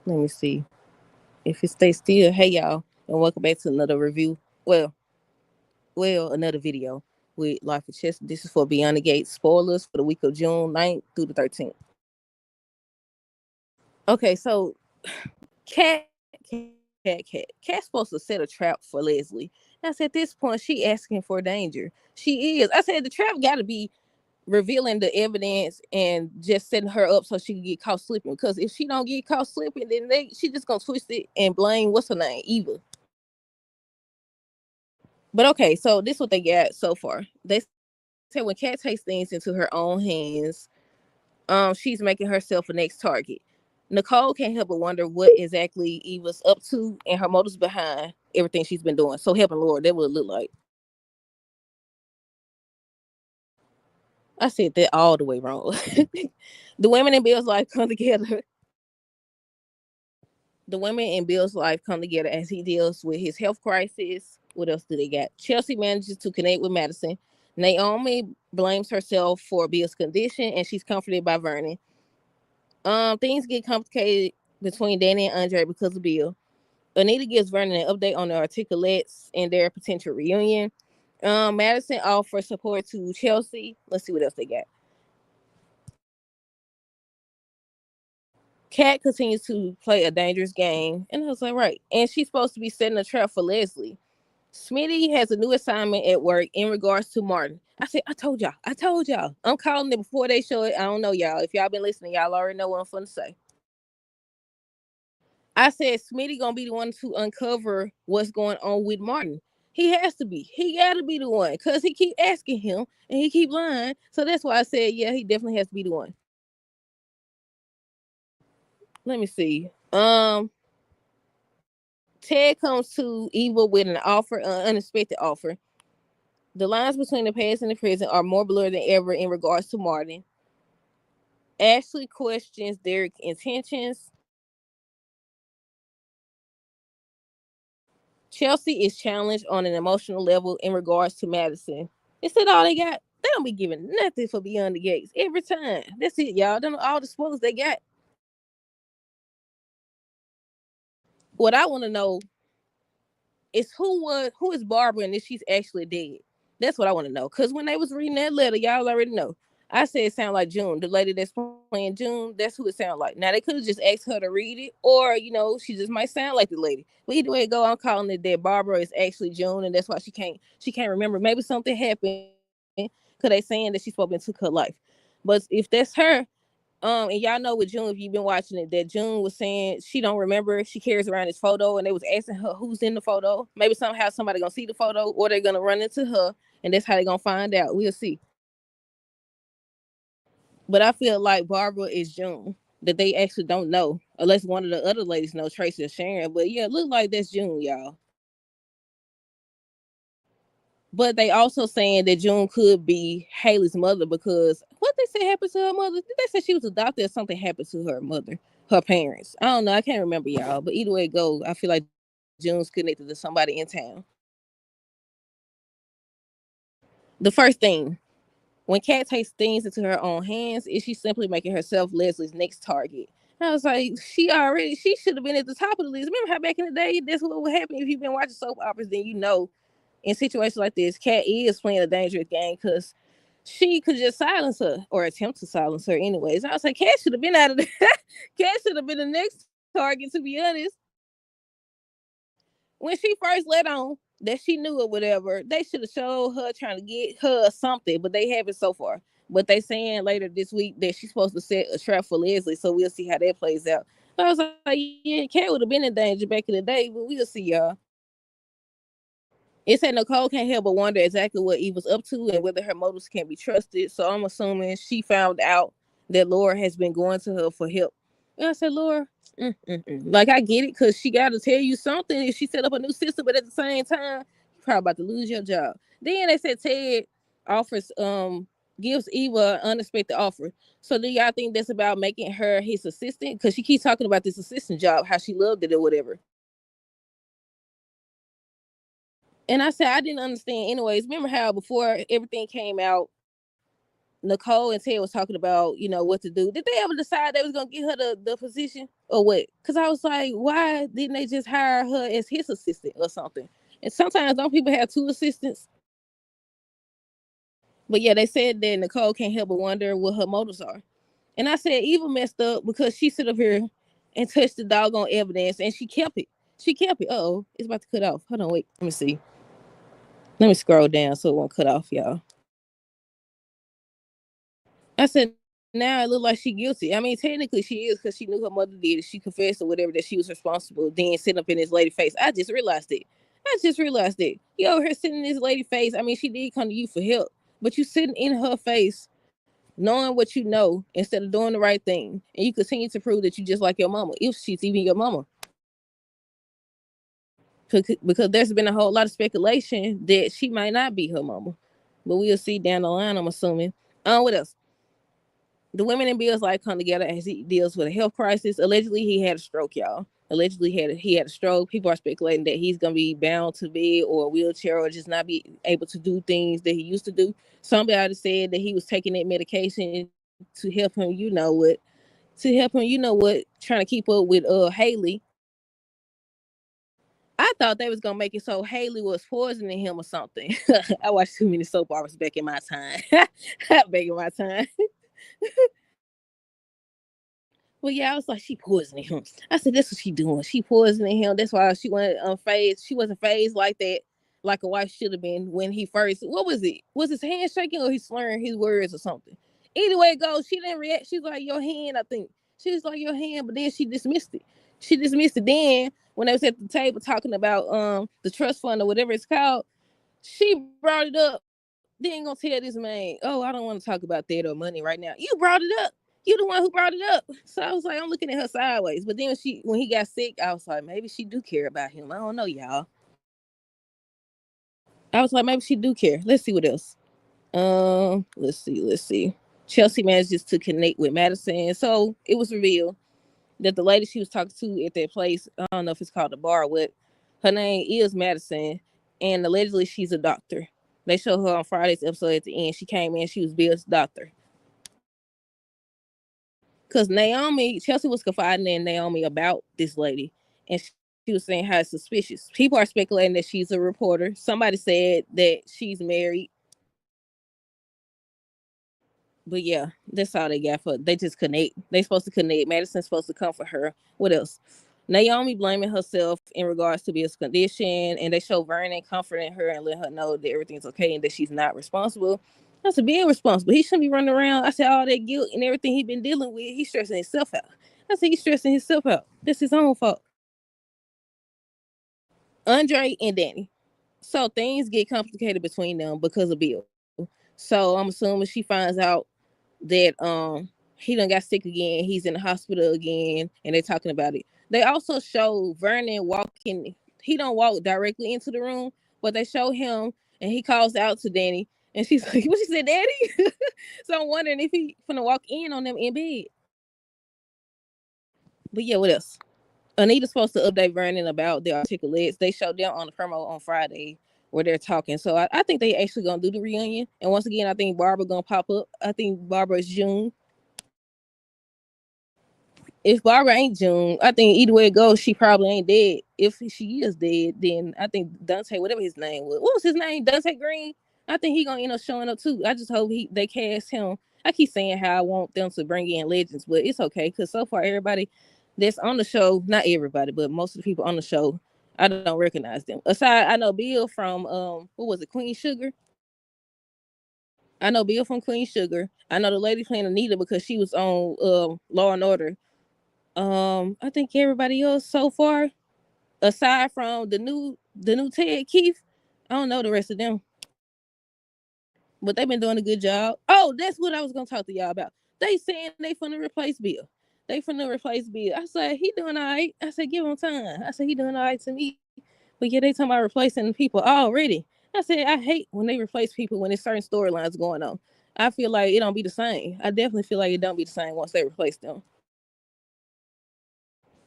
Let me see if it stays still. Hey y'all, and welcome back to another review. Another video with Life of Chess. This is for Beyond the Gate spoilers for the week of June 9th through the 13th. Okay, so Cat's supposed to set a trap for Leslie. I said, at this point, she asking for danger. She is. I said the trap got to be revealing the evidence and just setting her up so she can get caught slipping. Because if she don't get caught slipping, then she just gonna twist it and blame what's her name, Eva. But okay, so this is what they got so far. They said when Cat takes things into her own hands, she's making herself a next target. Nicole can't help but wonder what exactly Eva's up to and her motives behind everything she's been doing. So helping Lord, that would look like. I said that all the way wrong. The women in Bill's life come together. The women in Bill's life come together as he deals with his health crisis. What else do they got? Chelsea manages to connect with Madison. Naomi blames herself for Bill's condition, and she's comforted by Vernon. Things get complicated between Danny and Andre because of Bill. Anita gives Vernon an update on the Articulates and their potential reunion. Madison offers support to Chelsea. Let's see what else they got. Kat continues to play a dangerous game, and I was like, right. And she's supposed to be setting a trap for Leslie. Smitty has a new assignment at work in regards to Martin. I said, I told y'all. I'm calling it before they show it. I don't know, y'all. If y'all been listening, y'all already know what I'm finna say. I said Smitty gonna be the one to uncover what's going on with Martin. He has to be. He gotta be the one because he keep asking him and he keep lying. So that's why I said, yeah, he definitely has to be the one. Let me see. Ted comes to Eva with an offer, an unexpected offer. The lines between the past and the present are more blurred than ever in regards to Martin. Ashley questions Derek's intentions. Chelsea is challenged on an emotional level in regards to Madison. Is that all they got? They don't be giving nothing for Beyond the Gates every time. That's it, y'all. Don't know all the spoilers they got. What I want to know is who is Barbara and if she's actually dead. That's what I want to know. Cause when they was reading that letter, y'all already know. I said it sounded like June, the lady that's playing June. That's who it sounded like. Now they could have just asked her to read it, or she just might sound like the lady. But either way it go, I'm calling it that Barbara is actually June, and that's why she can't remember. Maybe something happened, cause they saying that she spoke and took her life. But if that's her, and y'all know with June, if you've been watching it, that June was saying she don't remember. She carries around this photo, and they was asking her who's in the photo. Maybe somehow somebody gonna see the photo, or they're gonna run into her, and that's how they're gonna find out. We'll see. But I feel like Barbara is June. That they actually don't know, unless one of the other ladies know, Tracy or Sharon. But yeah, it look like that's June, y'all. But they also saying that June could be Haley's mother because what they say happened to her mother? Did they say she was adopted or something happened to her mother, her parents? I don't know. I can't remember, y'all. But either way it goes, I feel like June's connected to somebody in town. The first thing, when Kat takes things into her own hands, is she simply making herself Leslie's next target? I was like, she should have been at the top of the list. Remember how back in the day, that's what would happen if you've been watching soap operas, then in situations like this, Kat is playing a dangerous game because she could just silence her or attempt to silence her anyways. I was like, Kat should have been out of there. Kat should have been the next target, to be honest. When she first let on that she knew or whatever, they should have showed her trying to get her something, but they haven't so far. But they saying later this week that she's supposed to set a trap for Leslie, so we'll see how that plays out. I was like, yeah, Kat would have been in danger back in the day, but we'll see, y'all. It said Nicole can't help but wonder exactly what Eva's up to and whether her motives can be trusted. So I'm assuming she found out that Laura has been going to her for help. And I said, Laura, like I get it, because she got to tell you something if she set up a new system, but at the same time, you're probably about to lose your job. Then they said Ted offers gives Eva an unexpected offer. So do y'all think that's about making her his assistant? Because she keeps talking about this assistant job, how she loved it or whatever. And I said I didn't understand anyways. Remember how before everything came out, Nicole and Ted was talking about, what to do. Did they ever decide they was gonna get her the position or what? Because I was like, why didn't they just hire her as his assistant or something? And sometimes don't people have two assistants? But yeah, they said that Nicole can't help but wonder what her motives are. And I said, Eva messed up because she sit up here and touched the doggone evidence and she kept it. She kept it. Uh-oh, it's about to cut off. Hold on, wait. Let me see. Let me scroll down so it won't cut off, y'all. I said, now it look like she guilty. I mean, technically she is because she knew her mother did it. She confessed or whatever that she was responsible. Then sitting up in this lady face. I just realized it. You over here sitting in this lady face. I mean, she did come to you for help, but you sitting in her face, knowing what you know instead of doing the right thing, and you continue to prove that you just like your mama, if she's even your mama. Because there's been a whole lot of speculation that she might not be her mama, but we'll see down the line. I'm assuming. What else? The women in Bill's life come together as he deals with a health crisis. Allegedly, he had a stroke, y'all. Allegedly, he had a stroke. People are speculating that he's gonna be bound to bed or a wheelchair or just not be able to do things that he used to do. Somebody said that he was taking that medication to help him, trying to keep up with Haley. I thought they was gonna make it so Haley was poisoning him or something. I watched too many soap operas back in my time. back in my time. Well, yeah, I was like, she poisoning him. I said, that's what she doing. She poisoning him. That's why she wasn't unfazed. She wasn't phased like that, like a wife should have been when he first. What was it? Was his hand shaking or he slurring his words or something? Either way it goes, she didn't react. She was like, your hand, I think. She was like, your hand, but then she dismissed it. Then when they was at the table talking about the trust fund or whatever it's called, she brought it up. They ain't gonna tell this man, oh, I don't want to talk about that or money right now. You brought it up. You the one who brought it up. So I was like, I'm looking at her sideways. But then when he got sick, I was like, maybe she do care about him. I don't know, y'all. I was like, maybe she do care. Let's see what else. Let's see. Chelsea manages to connect with Madison. So it was revealed that the lady she was talking to at that place, I don't know if it's called the bar or what, her name is Madison, and allegedly she's a doctor. They showed her on Friday's episode at the end. She came in, she was Bill's doctor. Because Chelsea was confiding in Naomi about this lady, and she was saying how it's suspicious. People are speculating that she's a reporter. Somebody said that she's married. But yeah, that's all they got for. They just connect. They supposed to connect. Madison's supposed to comfort her. What else? Naomi blaming herself in regards to Bill's condition, and they show Vernon comforting her and let her know that everything's okay and that she's not responsible. I said, being responsible. He shouldn't be running around. I said, all that guilt and everything he been dealing with, he's stressing himself out. I said, he's stressing himself out. That's his own fault. Andre and Danny. So things get complicated between them because of Bill. So I'm assuming she finds out that he done got sick again. He's in the hospital again, and they're talking about it. They also show Vernon walking. He don't walk directly into the room, but they show him, and he calls out to Danny, and she's like, "What she said, Daddy?" So I'm wondering if he finna walk in on them in bed. But yeah, what else? Anita's supposed to update Vernon about the articulates. They showed them on the promo on Friday where they're talking. So I think they actually gonna do the reunion. And once again, I think Barbara gonna pop up. I think Barbara is June. If Barbara ain't June, I think either way it goes, she probably ain't dead. If she is dead, then I think Dante, whatever his name was, what was his name? Dante Green. I think he gonna end up showing up too. I just hope they cast him. I keep saying how I want them to bring in legends, but it's okay because so far everybody that's on the show, not everybody, but most of the people on the show, I don't recognize them. Aside, I know Bill from what was it, Queen Sugar? I know Bill from Queen Sugar. I know the lady playing Anita because she was on Law and Order. I think everybody else so far, aside from the new Ted Keith, I don't know the rest of them. But they've been doing a good job. Oh, that's what I was gonna talk to y'all about. They saying they finna replace Bill. They finna replace Bill. I said he doing all right. I said give him time. I said he doing all right to me. But yeah, they talking about replacing people already. I said I hate when they replace people when there's certain storylines going on. I feel like it don't be the same. I definitely feel like it don't be the same once they replace them.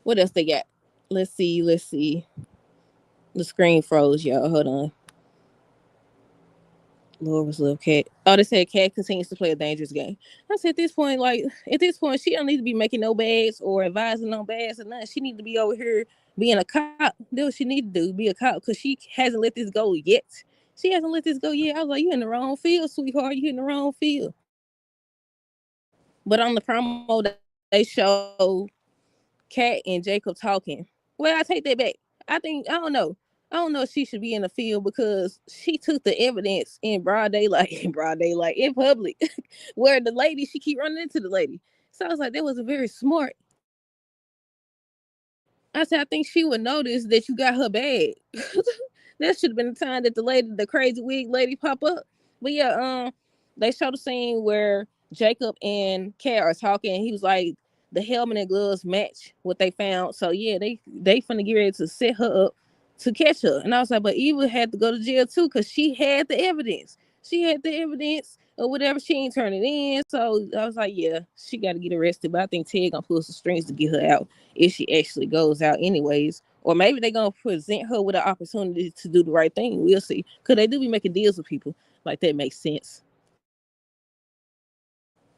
What else they got? Let's see. Let's see. The screen froze, y'all. Hold on. Lord was little cat. Oh, they said cat continues to play a dangerous game. I said at this point, she don't need to be making no bags or advising on bags or nothing. She need to be over here being a cop. That's what she need to do, be a cop, because she hasn't let this go yet. She hasn't let this go yet. I was like, you in the wrong field, sweetheart. You in the wrong field. But on the promo, they show Kat and Jacob talking. Well, I take that back. I don't know. I don't know if she should be in the field because she took the evidence in broad daylight, in public, where the lady, she keep running into the lady. So I was like, that was a very smart. I said, I think she would notice that you got her bag. That should have been the time that the crazy wig lady, pop up. But yeah, they showed the scene where Jacob and Kat are talking. He was like, the helmet and gloves match what they found. So yeah, they finna get ready to set her up to catch her. And I was like, but Eva had to go to jail too because she had the evidence. She had the evidence or whatever. She ain't turning it in. So I was like, yeah, she got to get arrested. But I think Ted gonna pull some strings to get her out if she actually goes out anyways. Or maybe they're gonna present her with an opportunity to do the right thing. We'll see. Cause they do be making deals with people. Like that makes sense.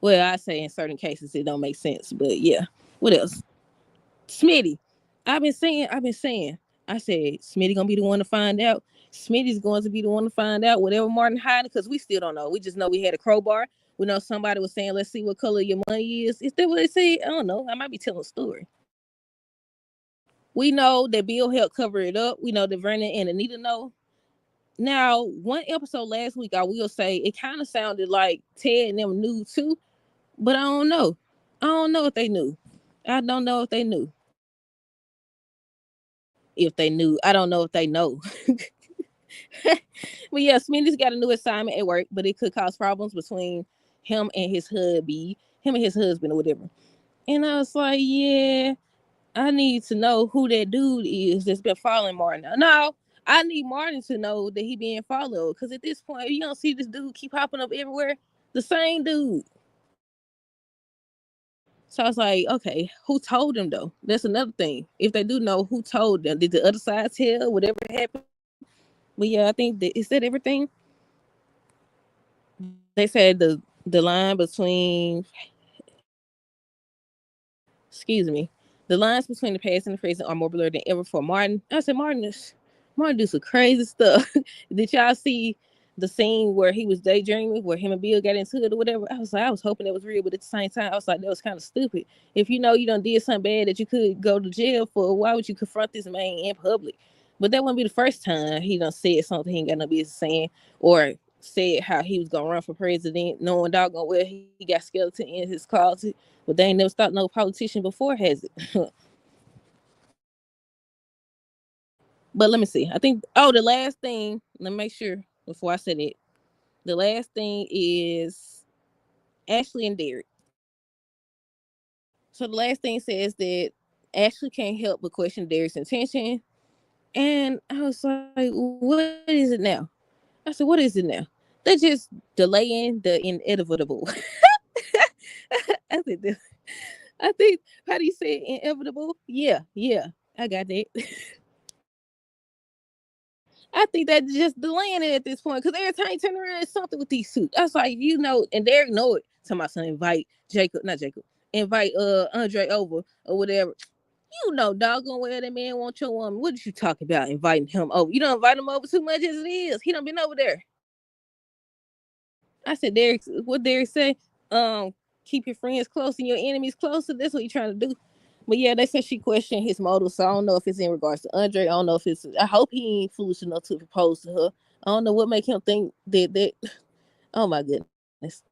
Well, I say in certain cases it don't make sense. But yeah. What else? Smitty. I've been saying. I said Smitty gonna be the one to find out. Smitty's going to be the one to find out whatever Martin hiding, because we still don't know. We just know we had a crowbar. We know somebody was saying, let's see what color your money is. Is that what they say? I don't know. I might be telling a story. We know that Bill helped cover it up. We know that Vernon and Anita know. Now, one episode last week, I will say it kind of sounded like Ted and them knew too, but I don't know. I don't know if they knew. I don't know if they knew. If they knew, I don't know if they know. But yeah, Smitty's got a new assignment at work, but it could cause problems between him and his hubby, him and his husband or whatever. And I was like, yeah, I need to know who that dude is that's been following Martin. No, I need Martin to know that he being followed. Because at this point, you don't see this dude keep popping up everywhere. The same dude. So I was like, okay, who told him though? That's another thing. If they do know who told them, did the other side tell whatever happened? But yeah, I think that is that everything. They said the line between, excuse me, the lines between the past and the present are more blurred than ever for Martin. I said, Martin do some crazy stuff. Did y'all see the scene where he was daydreaming, where him and Bill got into it or whatever? I was like, I was hoping it was real, but at the same time, I was like, that was kind of stupid. If you know you done did something bad that you could go to jail for, why would you confront this man in public? But that wouldn't be the first time he done said something he ain't got no business saying, or said how he was gonna run for president, knowing doggone well he got skeleton in his closet. But they ain't never stopped no politician before, has it? But let me see. I think, the last thing, let me make sure before I said it. The last thing is Ashley and Derek. So the last thing says that Ashley can't help but question Derek's intention. And I was like, what is it now? I said, what is it now? They're just delaying the inevitable. I said, I think, how do you say inevitable? Yeah, I got that. I think that's just delaying it at this point because every time you turn around, it's something with these suits. I was like, and Derek know it. To my son, invite Andre over or whatever. You know, doggone well that man want your woman. What did you talk about inviting him over? You don't invite him over too much as it is. He done been over there. I said, what Derek say? Um, keep your friends close and your enemies closer. That's what you trying to do. But yeah, they said she questioned his motives. So I don't know if it's in regards to Andre. I don't know if it's. I hope he ain't foolish enough to propose to her. I don't know what make him think that. Oh my goodness.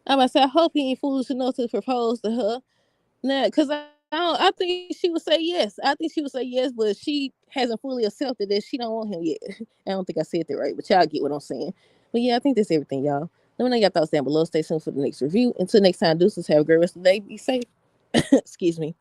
I about to say I hope he ain't foolish enough to propose to her. Nah, because I think she would say yes. I think she would say yes, but she hasn't fully accepted that she don't want him yet. I don't think I said that right, but y'all get what I'm saying. But yeah, I think that's everything, y'all. Let me know your thoughts down below. Stay tuned for the next review. Until next time, deuces. Have a great rest of the day. Be safe. Excuse me.